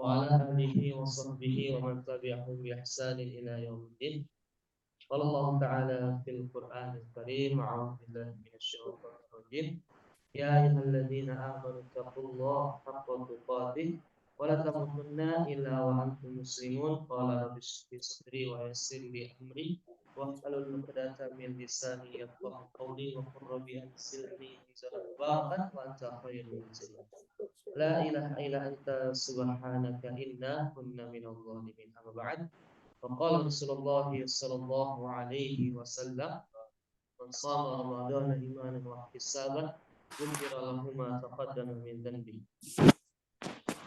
وعلى آله وصحبه ومن تبعهم بإحسان إلى يوم الدين. قال الله تعالى في القرآن الكريم: أعوذ بالله من الشيطان الرجيم. يا أيها الذين آمنوا اتقوا الله حق تقاته ولا تموتن إلا وأنتم مسلمون. قال رب اشرح لي صدري ويسر لي أمري واحلل عقدة من لساني يفقهوا قولي وقل رب أنزلني منزلا مباركا وأنت خير المنزلين. لا إله إلا أنت سبحانك إنا كنا من الظالمين. أما بعد، فقال رسول الله صلى الله عليه وسلم: من صام رمضان إيمانا واحتسابا غفر له ما تقدم من ذنبه.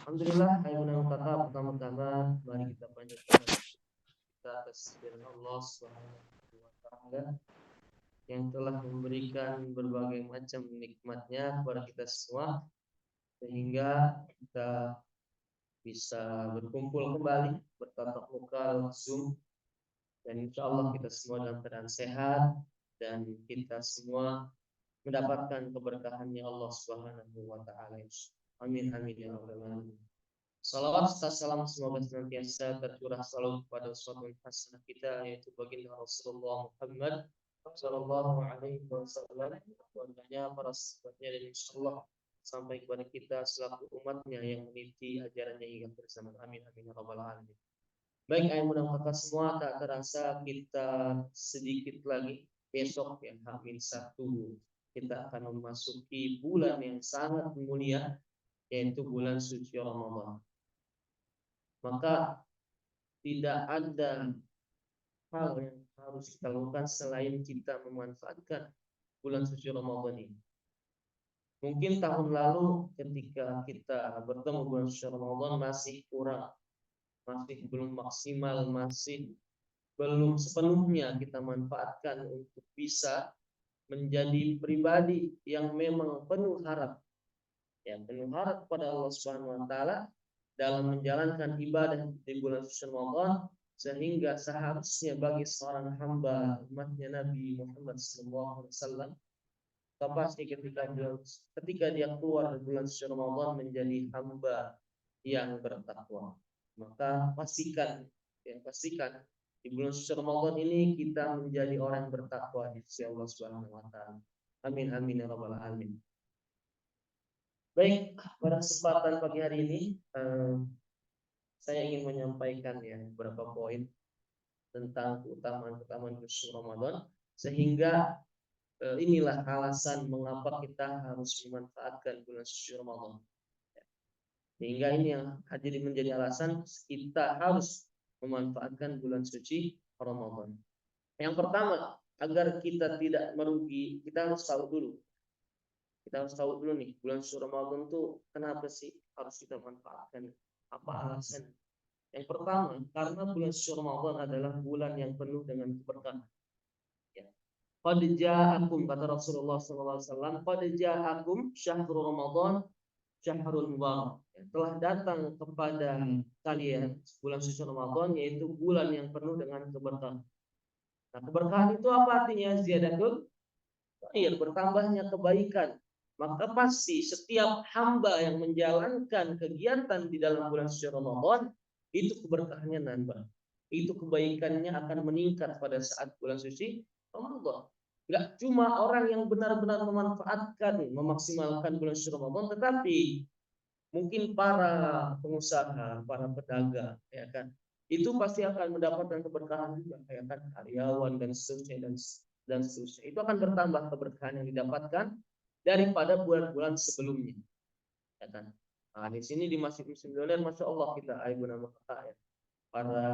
Alhamdulillah, saya kata pertama-tama mari kita panjatkan kita atas firman Allah Subhanahu wa taala yang telah memberikan berbagai macam nikmatnya kepada kita semua sehingga kita bisa berkumpul kembali bertatap muka lewat Zoom, dan insya Allah kita semua dalam keadaan sehat dan kita semua mendapatkan keberkahannya Allah Subhanahu wa taala. Amin amin ya rabbal alamin. Salawat serta salam semoga senantiasa tercurah selalu kepada uswatun hasanah kita, yaitu baginda Rasulullah Muhammad sallallahu alaihi wasallam, keluarganya, para sahabatnya, dan insyaallah sampai kepada kita selaku umatnya yang meniti ajarannya hingga bersama. Amin amin ya rabbal alamin. Baik, ayah mudah semua, tak terasa kita sedikit lagi besok ya, H-1 kita akan memasuki bulan yang sangat mulia, yaitu bulan suci Ramadan. Maka tidak ada hal yang harus kita lakukan selain kita memanfaatkan bulan suci Ramadan ini. Mungkin tahun lalu ketika kita bertemu bulan suci Ramadan masih kurang, masih belum maksimal, masih belum sepenuhnya kita manfaatkan untuk bisa menjadi pribadi yang memang penuh harap, yang penuh harap pada Allah Subhanahu wa taala dalam menjalankan ibadah di bulan suci Ramadan, sehingga seharusnya bagi seorang hamba umatnya Nabi Muhammad SAW, pasti ketika dia keluar dari bulan suci Ramadan menjadi hamba yang bertakwa. Maka pastikan di bulan suci Ramadan ini kita menjadi orang yang bertakwa di sisi Allah Subhanahu wa taala. Amin amin ya rabbal alamin. Baik, pada kesempatan pagi hari ini saya ingin menyampaikan ya beberapa poin tentang keutamaan bulan Ramadan, sehingga inilah alasan mengapa kita harus memanfaatkan bulan suci Ramadan. Sehingga ini yang jadi menjadi alasan kita harus memanfaatkan bulan suci Ramadan. Yang pertama, agar kita tidak merugi, kita harus tahu dulu. Kita harus tahu dulu nih, bulan suci Ramadan tuh kenapa sih harus kita manfaatkan? Apa alasan? Yang pertama, karena bulan suci Ramadan adalah bulan yang penuh dengan keberkahan. Ya. Qad ja'akum, kata Rasulullah SAW, qad ja'akum syahrul Ramadan syahrul mubarak. Telah datang kepada kalian bulan suci Ramadan, yaitu bulan yang penuh dengan keberkahan. Nah, keberkahan itu apa artinya? Ziyadatul khair, bertambahnya kebaikan. Maka pasti setiap hamba yang menjalankan kegiatan di dalam bulan suci Ramadan, itu keberkahannya nambah. Itu kebaikannya akan meningkat pada saat bulan suci Ramadan. Enggak cuma orang yang benar-benar memanfaatkan, memaksimalkan bulan suci Ramadan, tetapi mungkin para pengusaha, para pedagang, ya kan, itu pasti akan mendapatkan keberkahan juga, ya kan, karyawan dan seterusnya dan seterusnya. Itu akan bertambah keberkahan yang didapatkan daripada bulan-bulan sebelumnya, ya kan. Nah, di sini di Masjid Muslim Milioner, masya Allah kita ya, para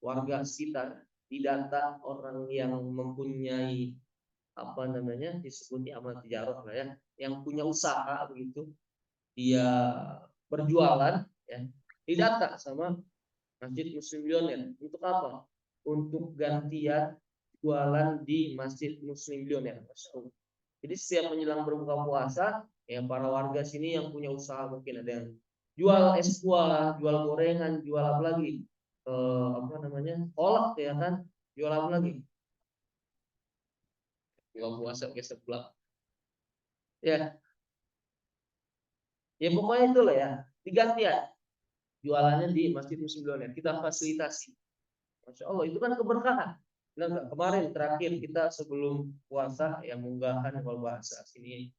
warga sekitar didata orang yang mempunyai apa namanya disebutnya amal tijarah lah ya, yang punya usaha begitu, dia berjualan ya, didata sama Masjid Muslim Milioner. Untuk apa? Untuk gantian jualan di Masjid Muslim Milioner. Jadi setiap menjelang berbuka puasa, ya para warga sini yang punya usaha, mungkin ada yang jual es buah, jual gorengan, jual apa lagi, apa namanya, kolak ya kan, jual apa lagi, jual puasa ke sebelah, ya, ya pokoknya itu lah ya, digantian. jualannya di Masjid Muslim Milioner, kita fasilitasi. Masya Allah, itu kan keberkahan. Nah, kemarin terakhir kita sebelum puasa yang mengunggahkan kalau bahasa sini,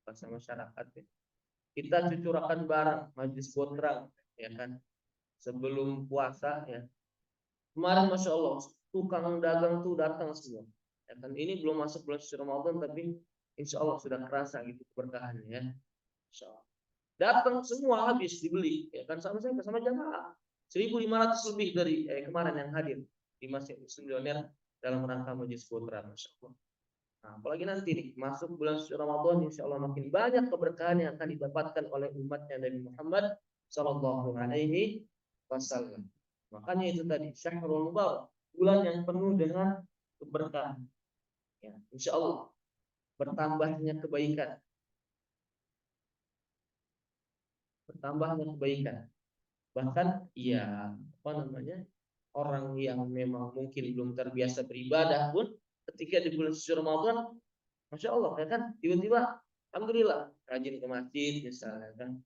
bahasa masyarakat ya. Kita cucurakan barang majlis botrang ya kan sebelum puasa ya. Kemarin Masya Allah tukang dagang tuh datang semua. Ya kan ini belum masuk bulan suci Ramadan tapi insya Allah sudah kerasa gitu keberkahannya ya. Insya Allah. Datang semua habis dibeli ya kan sama saya sama jamaah 1.500 lebih dari kemarin yang hadir di Masjid Muslim Milioner dalam rangka majlis putra Masya Allah. Nah, apalagi nanti nih masuk bulan suci Ramadan insya Allah makin banyak keberkahan yang akan didapatkan oleh umatnya Nabi Muhammad Sallallahu Alaihi Wasallam. Makanya itu tadi Syahrul Mubarak, bulan yang penuh dengan keberkahan. Ya, insya Allah bertambahnya kebaikan, bahkan ya apa namanya orang yang memang mungkin belum terbiasa beribadah pun ketika di bulan suci Ramadan Masya Allah ya kan tiba-tiba Alhamdulillah rajin ke masjid misalnya kan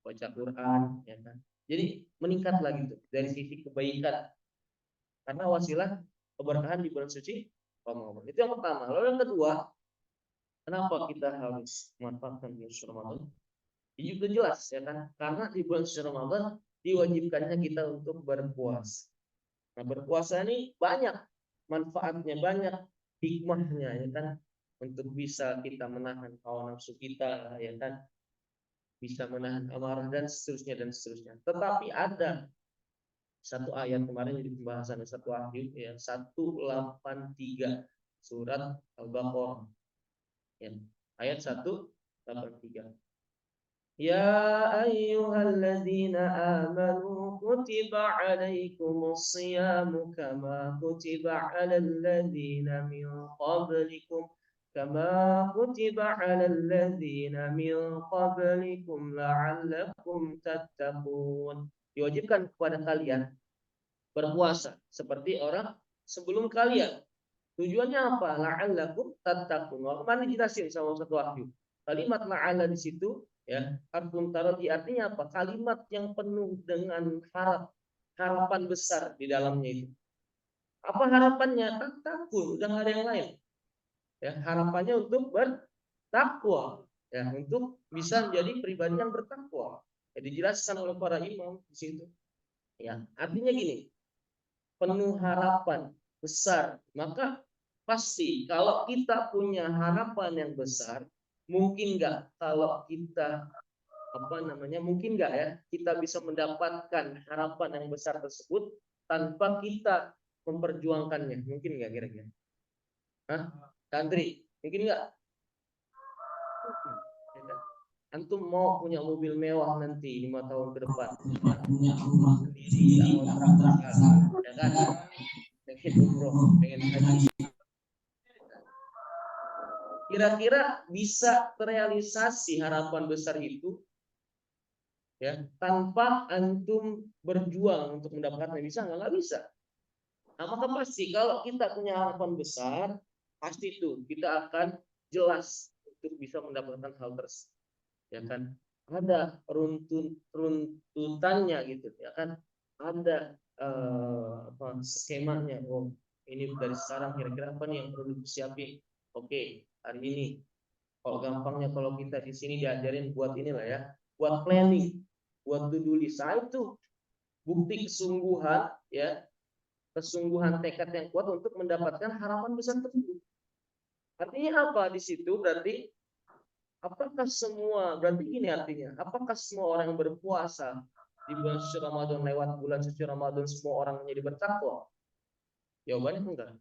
baca Quran ya kan jadi meningkat lagi tuh dari sisi kebaikan karena wasilah keberkahan di bulan suci Ramadan itu yang pertama. Lalu yang kedua, kenapa kita harus memanfaatkan bulan suci Ramadan? Ini juga jelas ya kan karena di bulan suci Ramadan diwajibkannya kita untuk berpuasa. Nah, berpuasa ini banyak manfaatnya, banyak hikmahnya ya kan untuk bisa kita menahan hawa nafsu kita ya kan, bisa menahan amarah dan seterusnya dan seterusnya. Tetapi ada satu ayat kemarin di pembahasan satu ayat ya 183 surat Al-Baqarah ya. Ayat 183. Ya ayyuhalladzina amanu kutiba alaikumus siyamu kama kutiba alal ladzina min qablikum kama kutiba alal ladzina min qablikum la'allakum tattaqun. Diwajibkan kepada kalian berpuasa seperti orang sebelum kalian. Tujuannya apa? La'allakum tattaqun. Kemarin dijelasin sama satu wahyu. Kalimat la'alla di situ ya, harfun tarati artinya apa? Kalimat yang penuh dengan harapan besar di dalamnya itu. Apa harapannya? Tattaqun, udah nggak ada yang lain. Ya, harapannya untuk bertakwa, ya, untuk bisa menjadi pribadi yang bertakwa. Ya, dijelaskan oleh para imam di situ. Ya, artinya gini, penuh harapan besar, maka pasti kalau kita punya harapan yang besar, mungkin nggak kalau kita apa namanya mungkin nggak ya kita bisa mendapatkan harapan yang besar tersebut tanpa kita memperjuangkannya, mungkin nggak kira-kira? Hah? Tantri, mungkin nggak? Antum mau punya mobil mewah nanti 5 tahun ke depan, punya rumah sendiri, nggak ngontrak ya kan? Pengen umroh, pengen haji. Kira-kira bisa terrealisasi harapan besar itu ya tanpa antum berjuang untuk mendapatkannya, bisa nggak bisa. Nah, maka pasti kalau kita punya harapan besar pasti itu kita akan jelas untuk bisa mendapatkan hal tersebut ya kan, ada runtutannya gitu ya kan, ada apa skemanya. Oh ini dari sekarang kira-kira apa nih yang perlu disiapin. Oke, hari ini kalau gampangnya kalau kita di sini diajarin buat inilah ya, buat planning, buat to do list. Itu bukti kesungguhan ya, kesungguhan tekad yang kuat untuk mendapatkan harapan besar tersebut. Artinya apa di situ? Berarti apakah semua, berarti gini artinya, apakah semua orang yang berpuasa di bulan suci Ramadan, lewat bulan suci Ramadan semua orang menjadi bertakwa? Jawabannya enggak.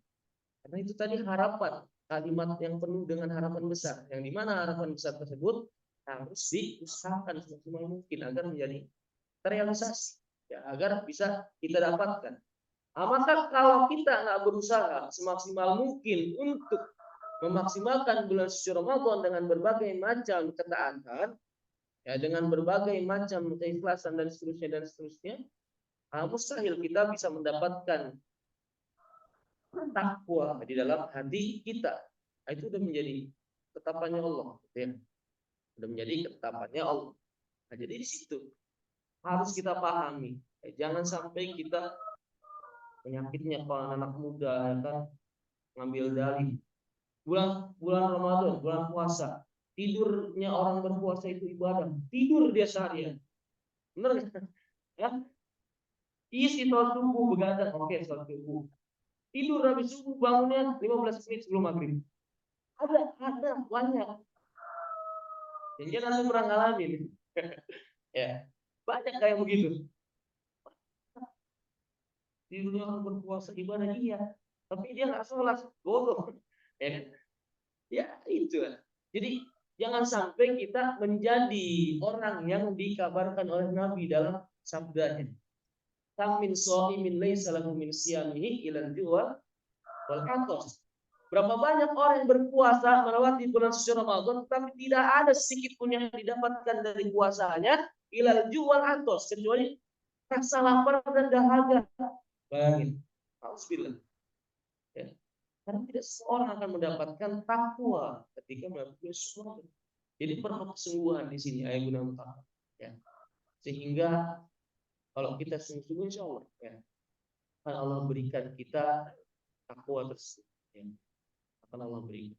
Karena itu tadi harapan, kalimat yang penuh dengan harapan besar, yang dimana harapan besar tersebut harus diusahakan semaksimal mungkin agar menjadi terrealisasi, ya, agar bisa kita dapatkan. Nah, maka kalau kita nggak berusaha semaksimal mungkin untuk memaksimalkan bulan suci Ramadan dengan berbagai macam ketaatan, ya, dengan berbagai macam keikhlasan dan seterusnya, mustahil kita bisa mendapatkan takwa di dalam hati kita. Itu sudah menjadi ketetapannya Allah, ya. Sudah menjadi ketetapannya Allah. Nah, jadi di situ harus kita pahami. Jangan sampai kita penyakitnya kalau anak muda ya kan ngambil dalih bulan bulan Ramadan, bulan puasa. Tidurnya orang berpuasa itu ibadah. Tidur dia seharian. Benar nggak? Ya, isi sholat subuh begadang, oke sholat subuh. Tidur habis subuh bangunnya 15 menit sebelum maghrib. Ada banyak. Yang dia nanti pernah ngalamin. Ya, banyak kayak begitu. Tidurnya orang berpuasa ibadah iya, tapi dia nggak sholat, bodoh. Ya itu. Jadi jangan sampai kita menjadi orang yang dikabarkan oleh Nabi dalam sabdanya. Kam min shaimin laisa lahu min siyamihi ilal juwa wal atas. Berapa banyak orang yang berpuasa melewati bulan suci Ramadan tapi tidak ada sedikit pun yang didapatkan dari puasanya ilal juwal atas kecuali rasa lapar dan dahaga. Bayangin. Alhamdulillah. Ya. Karena tidak seorang akan mendapatkan takwa ketika melakukan sesuatu. Jadi perlu kesungguhan di sini ayat guna utama. Ya. Sehingga kalau kita sungguh-sungguh insya Allah ya, akan Allah berikan kita takwa tersebut. Ya. Akan Allah berikan.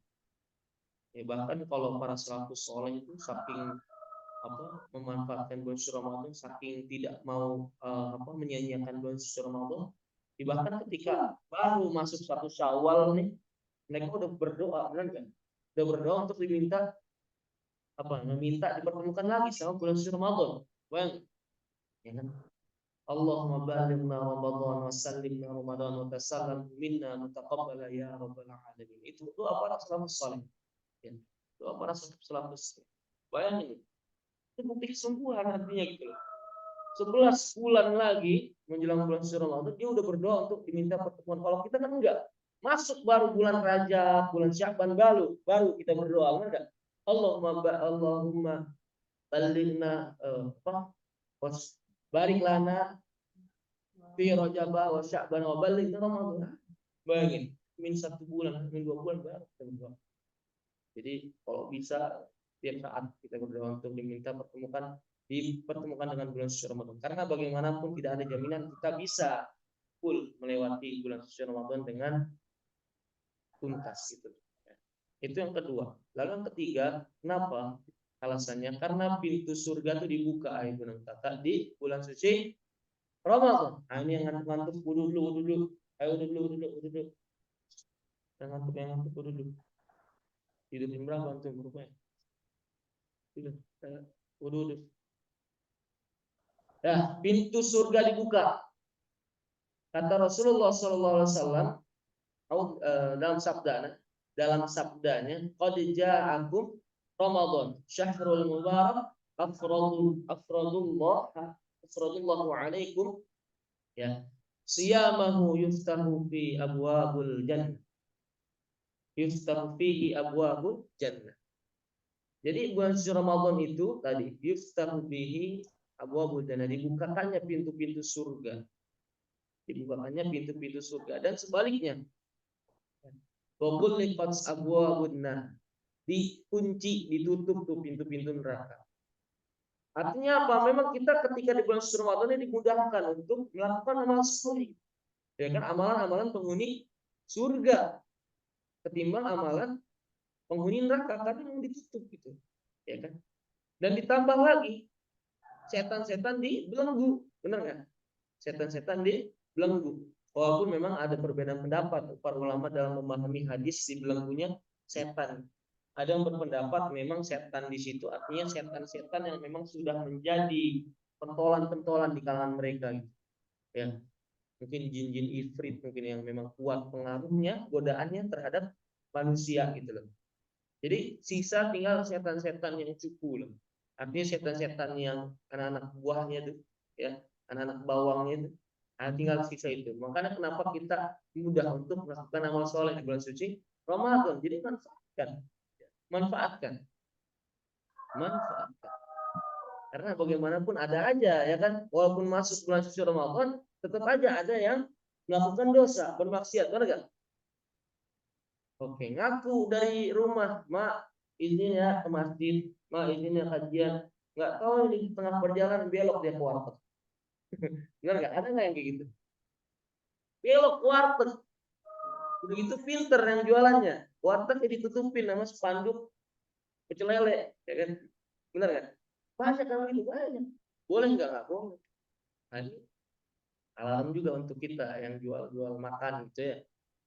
Ya, bahkan kalau para salafus soleh itu saking memanfaatkan bulan suci Ramadan, saking tidak mau menyia-nyiakan bulan suci Ramadan, bahkan ketika baru masuk satu Syawal nih, mereka udah berdoa, benar kan? Udah berdoa untuk meminta dipertemukan lagi sama bulan suci Ramadan. Bang, ya kan? Allahumma balighna Ramadan wa sallimna Ramadan wa tasallam minna mutaqabbala ya rabbal alamin. Itu doa para salafus saleh. Ya. Doa para salafus. Bayangin, itu bukti kesungguhan artinya gitu loh. 11 bulan lagi menjelang bulan suci Ramadan dia udah berdoa untuk diminta pertemuan. Kalau kita kan enggak. Masuk baru bulan Rajab, bulan Sya'ban baru kita berdoa, enggak? Allahumma balighna barik lana fi Rajab wa Sya'ban wa balighna Ramadan. Bayangin, min 1 bulan, min 2 bulan baru kita berdoa. Jadi kalau bisa tiap saat kita berdoa untuk dipertemukan dengan bulan suci Ramadan. Karena bagaimanapun tidak ada jaminan kita bisa full melewati bulan suci Ramadan dengan tuntas gitu. Itu yang kedua. Lalu yang ketiga, kenapa? Alasannya karena pintu surga itu dibuka di bulan suci Ramadan. Nah, ini yang ngantuk-ngantuk wudu dulu. Ayo wudu dulu. Yang ngantuk wudu dulu. Tidur jam berapa antum rupanya? Tidur. Wudu. Ya, pintu surga dibuka. Kata Rasulullah SAW dalam sabdanya, qad ja'akum Ramadan, syahrul mubarak, afradullahu alaikum, ya. Siyamahu yuftahu fi abwabul jannah. Yuftahu fihi abwabul jannah. Jadi bulan suci Ramadan itu tadi yuftahu fihi abwabul jannah, dibukakannya pintu-pintu surga. Dibukakannya pintu-pintu surga dan sebaliknya. Wabuliqat abwabunnar, dikunci, ditutup tuh pintu-pintu neraka. Artinya apa? Memang kita ketika di bulan suci Ramadan ini dimudahkan untuk melakukan amal soleh. Ya kan, amalan-amalan penghuni surga ketimbang amalan penghuni neraka karena yang ditutup gitu. Ya kan? Dan ditambah lagi setan-setan dibelenggu, benar nggak? Setan-setan dibelenggu. Walaupun memang ada perbedaan pendapat para ulama dalam memahami hadis di belenggunya setan. Ada yang berpendapat memang setan di situ artinya setan-setan yang memang sudah menjadi pentolan-pentolan di kalangan mereka. Ya, mungkin jin-jin ifrit mungkin yang memang kuat pengaruhnya, godaannya terhadap manusia gitu loh. Jadi sisa tinggal setan-setan yang cupu loh. Artinya setan-setan yang anak-anak buahnya tuh, ya, anak-anak bawangnya itu. Nah, tinggal sisa itu. Makanya kenapa kita mudah untuk melakukan amal soleh di bulan suci Ramadan. Jadi manfaatkan. Karena bagaimanapun ada aja ya kan, walaupun masuk bulan suci Ramadan, tetap aja ada yang melakukan dosa, bermaksiat, benar gak? Oke, ngaku dari rumah, mak izinnya ke masjid, mak izinnya kajian, nggak tahu di tengah perjalanan belok dia ke warteg. Benar nggak? Ada nggak yang kayak gitu? Belok ke warteg, udah gitu filter yang jualannya, warteg ditutupin nama spanduk pecel lele, ya kan? Benar nggak? Banyak kalau itu banyak. Boleh nggak boleh. Nah, ini alarm juga untuk kita yang jual-jual makan gitu ya.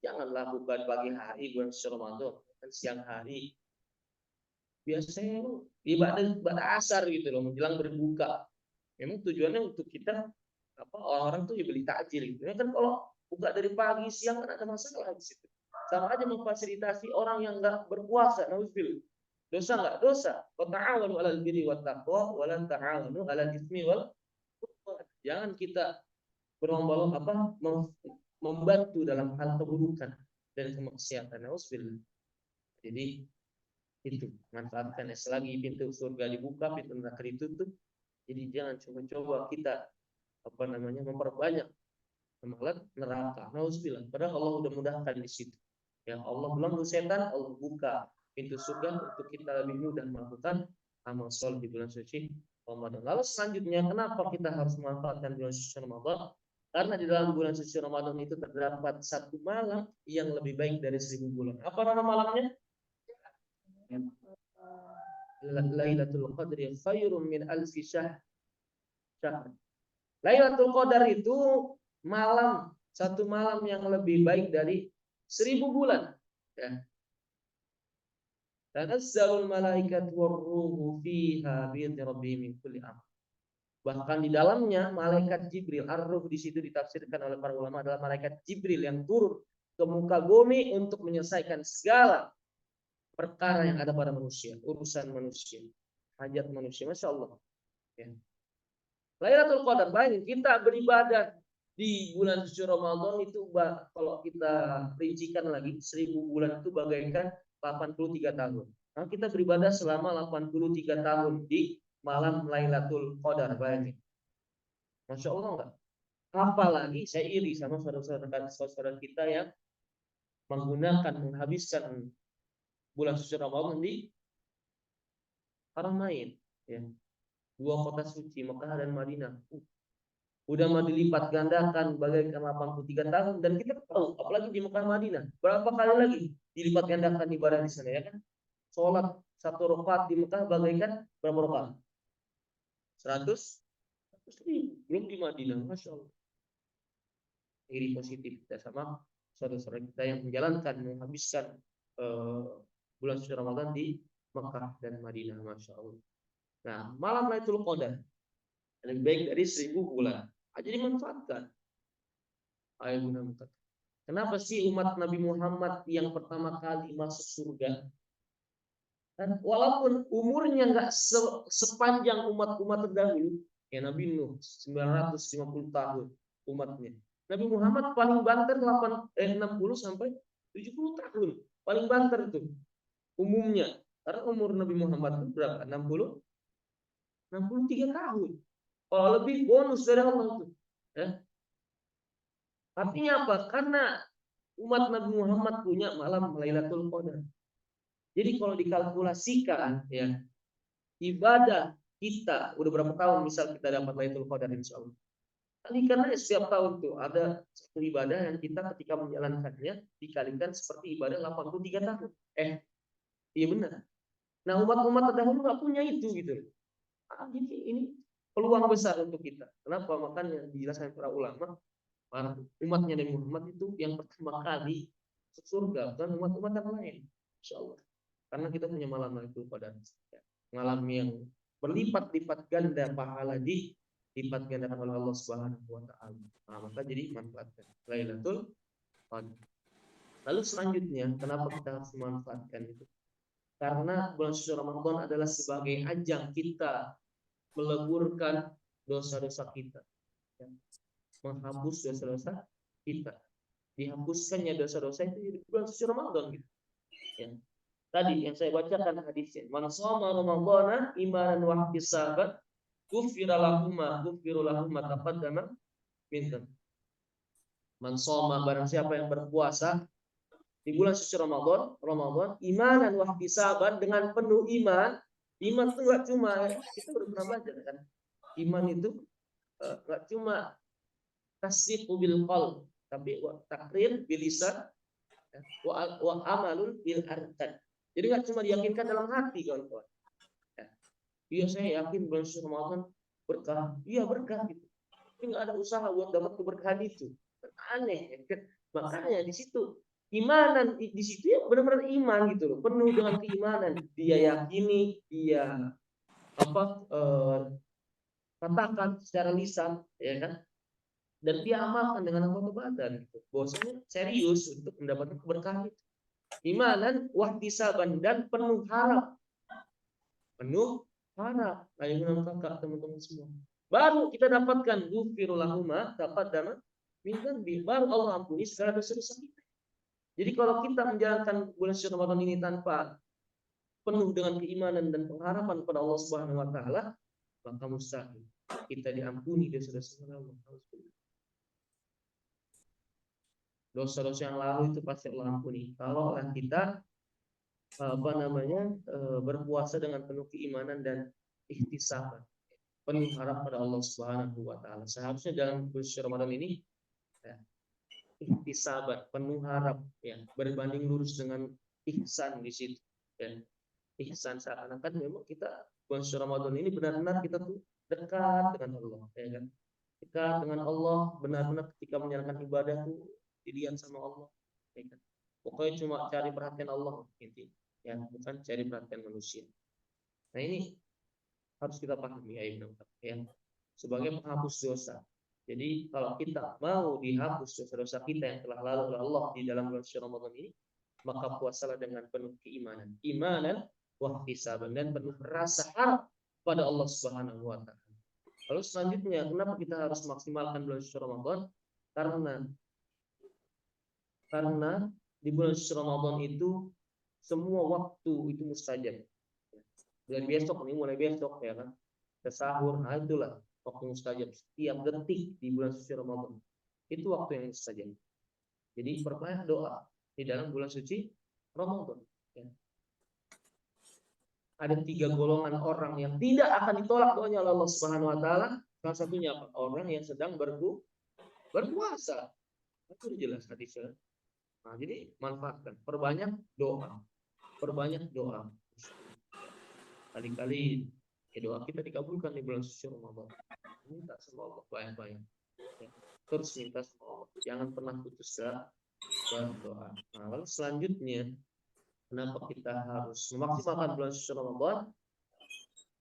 Janganlah buka pagi hari bulan suci Ramadan, kan siang hari. Biasanya ibadah asar gitu loh, menjelang berbuka. Memang tujuannya untuk kita apa orang-orang tuh ya beli takjil gitu. Ya kan kalau buka dari pagi siang kan ada masalah di situ. Sama aja memfasilitasi orang yang nggak berpuasa, nauzubillah. Dosa nggak? Dosa. Wa ta'awanu 'alal birri wat taqwa wa la ta'awanu 'alal itsmi wal udwan. Jangan kita berlomba-lomba apa membantu dalam hal keburukan dan kemaksiatan. Nauzubillah. Jadi itu manfaatkan selagi pintu surga dibuka, pintu neraka ditutup. Jadi jangan coba-coba kita apa namanya memperbanyak amalan neraka. Nauzubillah. Padahal Allah udah mudahkan di situ. Ya Allah bilang setan, Allah buka pintu surga untuk kita lebih mudah melakukan amal soleh di bulan suci Ramadan. Lalu selanjutnya, kenapa kita harus memanfaatkan bulan suci Ramadan? Karena di dalam bulan suci Ramadan itu terdapat satu malam yang lebih baik dari 1000 bulan. Apa nama malamnya? Lailatul Qadri khairum min alfi syahr. Lailatul Qadar itu satu malam yang lebih baik dari 1000 bulan. Ya. Tanazzalul malaikat warruhu fiha bi'izni rabbihim min kulli amr. Bahkan di dalamnya malaikat Jibril, ar-ruh di situ ditafsirkan oleh para ulama adalah malaikat Jibril yang turun ke muka bumi untuk menyelesaikan segala perkara yang ada pada manusia, urusan manusia, hajat manusia. Masya Allah. Ya. Lailatul Qadar, bayangin kita beribadah di bulan suci Ramadan itu kalau kita rincikan lagi 1000 bulan itu bagaikan 83 tahun. Nah, kita beribadah selama 83 tahun di malam Lailatul Qadar, bayangin. Masya Allah enggak? Apalagi saya iri sama saudara-saudara kita yang menghabiskan bulan suci Ramadan di Haramain, ya. Dua kota suci Mekah dan Madinah. Udah mau dilipat gandakan bagaikan 83 tahun dan kita tahu apalagi di Mekah Madinah berapa kali lagi dilipat gandakan ibadah di sana, ya kan? Sholat satu rakaat di Mekah bagaikan berapa rakaat? 100 ribu. Belum di Madinah. Masya Allah. Iri positif kita sama saudara-saudara kita yang menjalankan menghabiskan bulan suci Ramadan di Mekah dan Madinah. Masya Allah. Nah, malam Lailatul Qadar lebih baik dari 1000 bulan. Jadi manfaatkan. Ayo gunakan. Kenapa sih umat Nabi Muhammad yang pertama kali masuk surga? Dan walaupun umurnya nggak sepanjang umat-umat terdahulu, ya Nabi Nuh 950 tahun umatnya. Nabi Muhammad paling banter 60 sampai 70 tahun. Paling banter itu umumnya. Karena umur Nabi Muhammad itu berapa? 63 tahun. Kalau lebih bonus dari Allah itu. Ya. Artinya apa? Karena umat Nabi Muhammad punya malam Lailatul Qadar. Jadi kalau dikalkulasikan ya ibadah kita udah berapa tahun misal kita dapat Lailatul Qadar insyaallah. Karena setiap tahun tuh ada satu ibadah yang kita ketika menjalankannya dikalikan seperti ibadah 83 tahun. Iya benar. Nah umat-umat terdahulu nggak punya itu gitu. Jadi ini peluang besar untuk kita. Kenapa? Makanya dijelaskan para ulama, para umatnya Nabi Muhammad itu yang pertama kali ke surga dan umat-umat yang lain. Insyaallah. Karena kita punya malam Lailatul Qadar. Mengalami yang berlipat-lipat ganda pahala dilipat gandakan oleh Allah Subhanahu wa taala. Nah, maka jadi manfaatkan Lailatul Qadar. Lalu selanjutnya, kenapa kita harus memanfaatkan itu? Karena bulan suci Ramadan adalah sebagai ajang kita meleburkan dosa-dosa kita. Menghapus dosa-dosa kita. Dihapuskannya dosa-dosa itu di bulan suci Ramadan gitu. Ya. Tadi yang saya bacakan hadisnya, man shoma ramadhana imanan wa ihtisaban ghufira lahu ma taqaddama min dzambi. Man shoma, barang siapa yang berpuasa di bulan suci Ramadan imanan wa ihtisaban, dengan penuh iman, Iman itu nggak cuma kita udah pernah belajar kan. Iman itu nggak cuma tasdiqu bil qalb, tapi takrir bil lisan wa amalun bil arkan. Jadi nggak cuma diyakinkan dalam hati kawan-kawan. Iya saya yakin bulan suci Ramadan berkah. Iya berkah gitu. Tapi nggak ada usaha buat dapat keberkahan itu. Aneh. Makanya di situ imanan di situ ya benar-benar iman gitu loh, penuh dengan keimanan. Dia yakini, dia katakan secara lisan, ya kan? Dan dia amalkan dengan anggota badan gitu. Bahwasanya serius untuk mendapatkan keberkahan itu. Imanan wahtisaban dan penuh harap. Penuh harap. Ayo kakak teman-teman semua. Baru kita dapatkan ghufirulahuma taqaddama min dzanbi. Baru Allah ampuni segala dosa-dosa kita. Jadi kalau kita menjalankan bulan suci Ramadan ini tanpa penuh dengan keimanan dan pengharapan pada Allah Subhanahu wa taala, maka mustahil kita diampuni dosa-dosa Allah. Dosa-dosa yang lalu itu pasti Allah ampuni. Kalau kita berpuasa dengan penuh keimanan dan ihtisab, penuh harap pada Allah Subhanahu wa taala. Seharusnya dalam bulan Ramadan ini ya, ihtisab, penuh harap ya, berbanding lurus dengan ihsan di situ. Ya. Ihsan seakan-akan memang kita bulan Ramadan ini benar-benar kita tuh dekat dengan Allah, ya kan? Dekat dengan Allah, benar-benar ketika menjalankan ibadah tuh dilihat sama Allah, ya kan? Pokoknya cuma cari perhatian Allah intinya, ya, bukan cari perhatian manusia. Nah ini harus kita pahami ya, sebagai penghapus dosa. Jadi kalau kita mau dihapus dosa-dosa kita yang telah lalu oleh Allah di dalam bulan Ramadan ini, maka puasalah dengan penuh keimanan, imanan wahtisaban, dan penuh rasa harap pada Allah Subhanahu wa taala. Lalu selanjutnya, kenapa kita harus maksimalkan bulan suci Ramadan? Karena di bulan suci Ramadan itu semua waktu itu mustajab. Dan besok ini mulai besok ya kan, ke sahur, nah itulah waktu mustajab. Setiap detik di bulan suci Ramadan itu waktu yang mustajab. Jadi perbanyak doa di dalam bulan suci Ramadan. Ya. Ada 3 golongan orang yang tidak akan ditolak doanya oleh Allah Subhanahu wa taala. Salah satunya apa? Orang yang sedang berpuasa. Itu jelas hadisnya. Nah, jadi manfaatkan, perbanyak doa. Perbanyak doa. Kali-kali ya doa kita dikabulkan di bulan suci Ramadan. Minta sama Allah banyak-banyak. Ya. Terus minta sama Allah. Jangan pernah putus berdoa. Nah, lalu selanjutnya, kenapa kita harus memaksimalkan bulan suci Ramadan?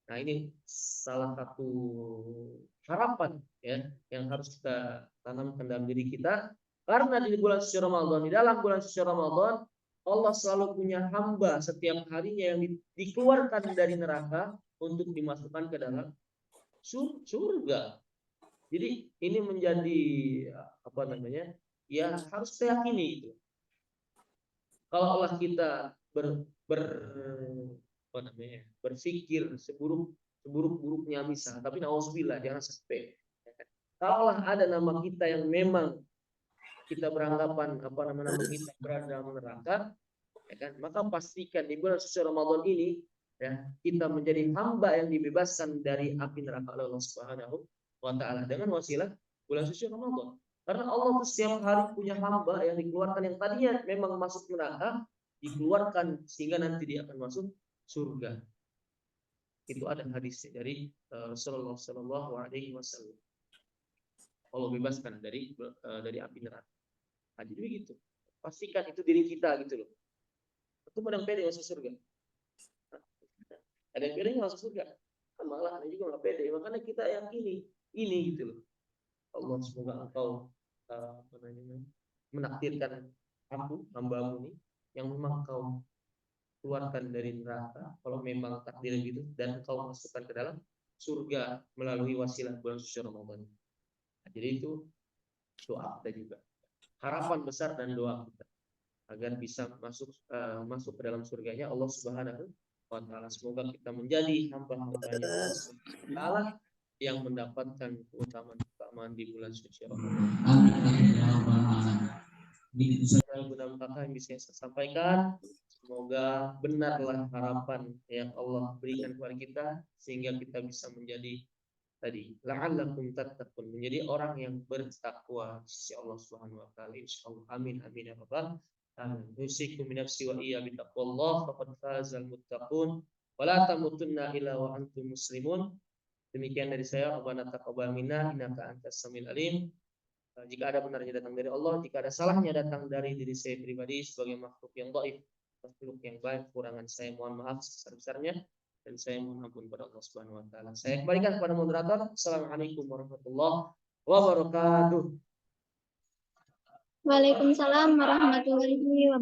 Nah, ini salah satu harapan ya yang harus kita tanamkan dalam diri kita, karena di bulan suci Ramadan, di dalam bulan suci Ramadan, Allah selalu punya hamba setiap harinya yang dikeluarkan dari neraka untuk dimasukkan ke dalam surga. Jadi ini menjadi ya harus kita yakini itu. Kalau Allah kita berpikir seburuk-buruknya bisa, tapi nauzubillah jangan sampai. Kalau ada nama kita yang memang kita beranggapan nama kita berada dalam neraka, ya kan? Maka pastikan di bulan suci Ramadan ini ya kita menjadi hamba yang dibebaskan dari api neraka oleh Allah Subhanahu wa taala dengan wasilah bulan suci Ramadan. Karena Allah itu setiap hari punya hamba yang dikeluarkan, yang tadinya memang masuk neraka, dikeluarkan sehingga nanti dia akan masuk surga. Itu ada hadisnya dari Rasulullah Shallallahu Alaihi Wasallam. Allah bebaskan dari api neraka. Nah, jadi begitu. Pastikan itu diri kita gitu loh. Itu pada yang pede masuk surga. Ada yang pede masuk surga. Malah ada juga nggak pede. Makanya kita yakini ini gitu loh. Allah semoga engkau menakdirkan aku, hambamu ini, yang memang kau keluarkan dari neraka kalau memang takdir gitu, dan kau masukkan ke dalam surga melalui wasilah bulan suci Ramadan. Nah, jadi itu doa kita juga, harapan besar dan doa kita agar bisa masuk ke dalam surganya Allah Subhanahu wa taala. Semoga kita menjadi hamba-hambanya Allah Subhanahu wa taala yang mendapatkan keutamaan di bulan suci Ramadan. Amin. Mudah-mudahan yang bisa saya sampaikan. Semoga benarlah harapan yang Allah berikan kepada kita sehingga kita bisa menjadi tadi la'allakum tattaqun, menjadi orang yang bertakwa di sisi Allah Subhanahu wa taala. Insyaallah. Amin amin ya rabbal alamin. Usikum min nafsi wa iyya bi taqwallah faqad fazal muttaqun wa la tamutunna illa wa antum muslimun. Demikian dari saya. Rabbana taqabbal minna innaka antas samiul alim. Jika ada benarnya datang dari Allah, jika ada salahnya datang dari diri saya pribadi sebagai makhluk yang dhaif, makhluk yang baik, kurangan saya mohon maaf sebesar-besarnya dan saya mohon ampun kepada Allah Subhanahu wa taala. Saya kembalikan kepada moderator. Assalamualaikum warahmatullahi wabarakatuh. Waalaikumsalam warahmatullahi wabarakatuh.